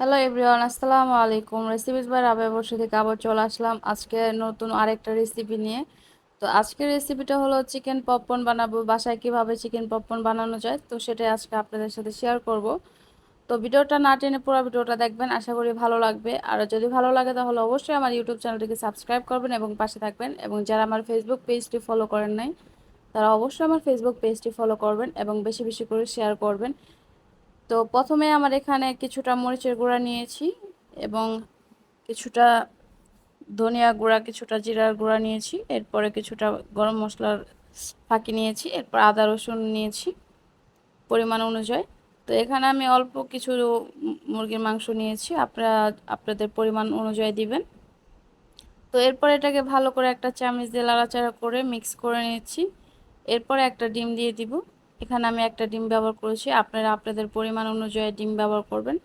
Hello everyone, আসসালামু আলাইকুম। Recipes by Rabeya বসে থেকে আবার চলে আসলাম আজকে নতুন আরেকটা রেসিপি নিয়ে। তো আজকের রেসিপিটা হলো চিকেন পপকর্ন বানাবো। বাসায় কিভাবে চিকেন পপকর্ন বানানো যায় তো সেটাই আজকে আপনাদের সাথে শেয়ার করব। তো ভিডিওটা না টেনে পুরো ভিডিওটা দেখবেন, আশা করি ভালো লাগবে। আর যদি ভালো লাগে তাহলে অবশ্যই আমার ইউটিউব চ্যানেলটিকে সাবস্ক্রাইব করবেন এবং পাশে থাকবেন। এবং যারা আমার ফেসবুক পেজটি ফলো করেন নাই তারা অবশ্যই আমার ফেসবুক পেজটি ফলো করবেন এবং বেশি বেশি করে শেয়ার করবেন। তো প্রথমে আমার এখানে কিছুটা মরিচের গুঁড়া নিয়েছি এবং কিছুটা ধনিয়া গুঁড়া, কিছুটা জিরার গুঁড়া নিয়েছি। এরপরে কিছুটা গরম মশলার ফাঁকি নিয়েছি। এরপর আদা রসুন নিয়েছি পরিমাণ অনুযায়ী। তো এখানে আমি অল্প কিছু মুরগির মাংস নিয়েছি, আপনারা আপনাদের পরিমাণ অনুযায়ী দিবেন। তো এরপর এটাকে ভালো করে একটা চামচ দিয়ে নাড়াচাড়া করে মিক্স করে নিচ্ছি। এরপরে একটা ডিম দিয়ে দিব। এখানে আমি একটা ডিম ব্যবহার করেছি, আপনারা আপনাদের পরিমাণ অনুযায়ী ডিম ব্যবহার করবেন।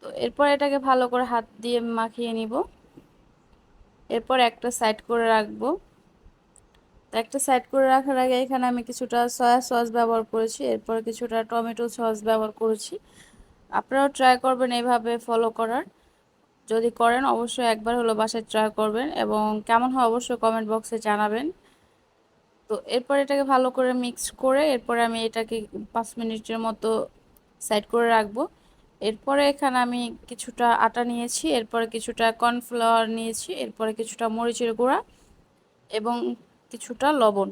তো এরপর এটাকে ভালো করে হাত দিয়ে মাখিয়ে নিব। এরপর একটা সাইড করে রাখবো। তো একটা সাইড করে রাখার আগে এখানে আমি কিছুটা সয়া সস ব্যবহার করেছি, এরপর কিছুটা টমেটো সস ব্যবহার করেছি। আপনারাও ট্রাই করবেন এইভাবে ফলো করার। যদি করেন অবশ্যই একবার হলো বাসায় ট্রাই করবেন এবং কেমন হয় অবশ্যই কমেন্ট বক্সে জানাবেন। তো এরপর এটাকে ভালো করে মিক্স করে এরপরে আমি এটাকে 5 মিনিটের মতো সাইড করে রাখবো। এরপরে এখানে আমি কিছুটা আটা নিয়েছি, এরপরে কিছুটা কর্নফ্লাওয়ার নিয়েছি, এরপরে কিছুটা মরিচের গুঁড়া এবং কিছুটা লবণ,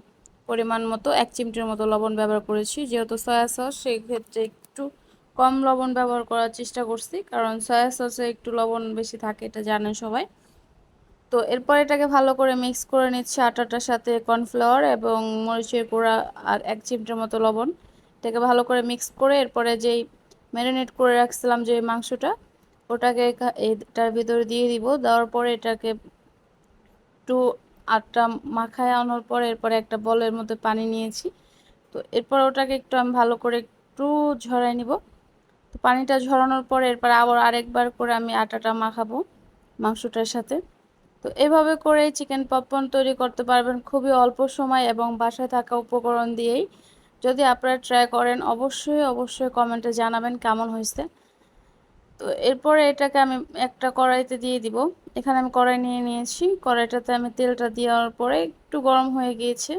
পরিমাণ মতো 1 চিমটির মতো লবণ ব্যবহার করেছি। যেহেতু সয়া সস সেই ক্ষেত্রে একটু কম লবণ ব্যবহার করার চেষ্টা করছি, কারণ সয়া সসে একটু লবণ বেশি থাকে, এটা জানেন সবাই। তো এরপর এটাকে ভালো করে মিক্স করে নিচ্ছি আটাটার সাথে কর্নফ্লাওয়ার এবং মরিচের গুঁড়া আর 1 চিমটির মতো লবণ। এটাকে ভালো করে মিক্স করে এরপরে যেই ম্যারিনেট করে রাখছিলাম যে মাংসটা, ওটাকে এটার ভিতরে দিয়ে দিব। দেওয়ার পরে এটাকে একটু আটটা মাখায় আনার পরে এরপরে একটা বলের মধ্যে পানি নিয়েছি। তো এরপর ওটাকে একটু আমি ভালো করে একটু ঝরাই নিব। তো পানিটা ঝরানোর পরে এরপর আবার আরেকবার করে আমি আটাটা মাখাবো মাংসটার সাথে। তো এভাবে করেই চিকেন পপকর্ন তৈরি করতে পারবেন খুবই অল্প সময় এবং বাসায় থাকা উপকরণ দিয়েই। যদি আপনারা ট্রাই করেন অবশ্যই অবশ্যই কমেন্টে জানাবেন কেমন হয়েছে। তো এরপরে এটাকে আমি একটা কড়াইতে দিয়ে দিব। এখানে আমি কড়াই নিয়ে নিয়েছি, কড়াইটাতে আমি তেলটা দেওয়ার পরে একটু গরম হয়ে গিয়েছে।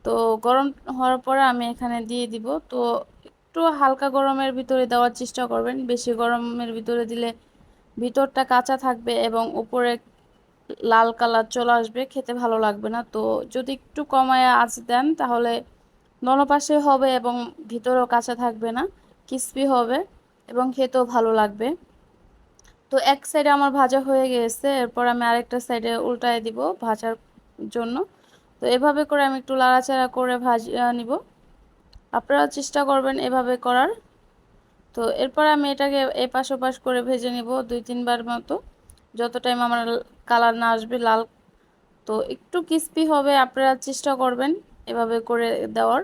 তো গরম হওয়ার পরে আমি এখানে দিয়ে দিব। তো একটু হালকা গরমের ভিতরে দেওয়ার চেষ্টা করবেন, বেশি গরমের ভিতরে দিলে ভিতরটা কাঁচা থাকবে এবং উপরে লাল কালার চলে আসবে, খেতে ভালো লাগবে না। তো যদি একটু কমায় আঁচ দেন তাহলে দোনো পাশে হবে এবং ভিতরেও কাঁচা থাকবে না, ক্রিস্পি হবে এবং খেতেও ভালো লাগবে। তো এক সাইডে আমার ভাজা হয়ে গেছে, এরপর আমি আরেকটা সাইডে উল্টায় দিব ভাজার জন্য। তো এভাবে করে আমি একটু লাড়াচাড়া করে ভাজিয়ে নিব, আপনারা চেষ্টা করবেন এভাবে করার। তো এরপর আমি এটাকে এপাশ ওপাশ করে ভেজে নিব 2-3 বার মতো, যত টাইম আমার কালার না আসবে লাল। তো একটু ক্রিস্পি হবে, আপনারা চেষ্টা করবেন এভাবে করে দেওয়ার।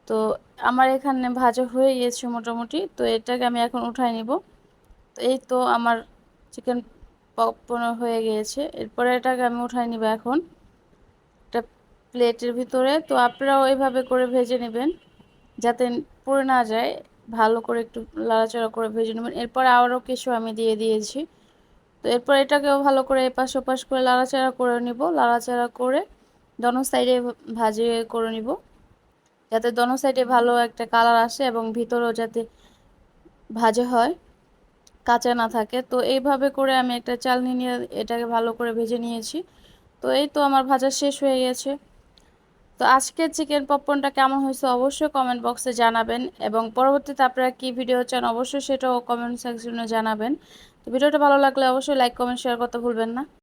তো আমার এখানে ভাজা হয়ে গিয়েছে মোটামুটি, তো এটাকে আমি এখন উঠাই নিব। তো এই তো আমার চিকেন পপকর্ন হয়ে গিয়েছে। এরপরে এটাকে আমি উঠাই নিব এখন একটা প্লেটের ভিতরে। তো আপনারাও এইভাবে করে ভেজে নেবেন যাতে পুড়ে না যায়, ভালো করে একটু লাড়াচাড়া করে ভেজে নেবেন। এরপর আরও কিছু আমি দিয়ে দিয়েছি। তো এরপর এটাকেও ভালো করে এপাশ ওপাশ করে লাড়াচাড়া করে নিব, লাড়াচাড়া করে দোনো সাইডে ভাজিয়ে করে নিব যাতে দোনো সাইডে ভালো একটা কালার আসে এবং ভিতরেও যাতে ভাজা হয়, কাঁচা না থাকে। তো এইভাবে করে আমি একটা চালনি নিয়ে এটাকে ভালো করে ভেজে নিয়েছি। তো এই তো আমার ভাজা শেষ হয়ে গেছে। তো আজকের চিকেন পপকর্নটা কেমন হয়েছে অবশ্যই কমেন্ট বক্সে জানাবেন এবং পরবর্তীতে আপনারা কী ভিডিও চান অবশ্যই সেটাও কমেন্ট সেকশনে জানাবেন। তো ভিডিওটা ভালো লাগলে অবশ্যই লাইক কমেন্ট শেয়ার করতে ভুলবেন না।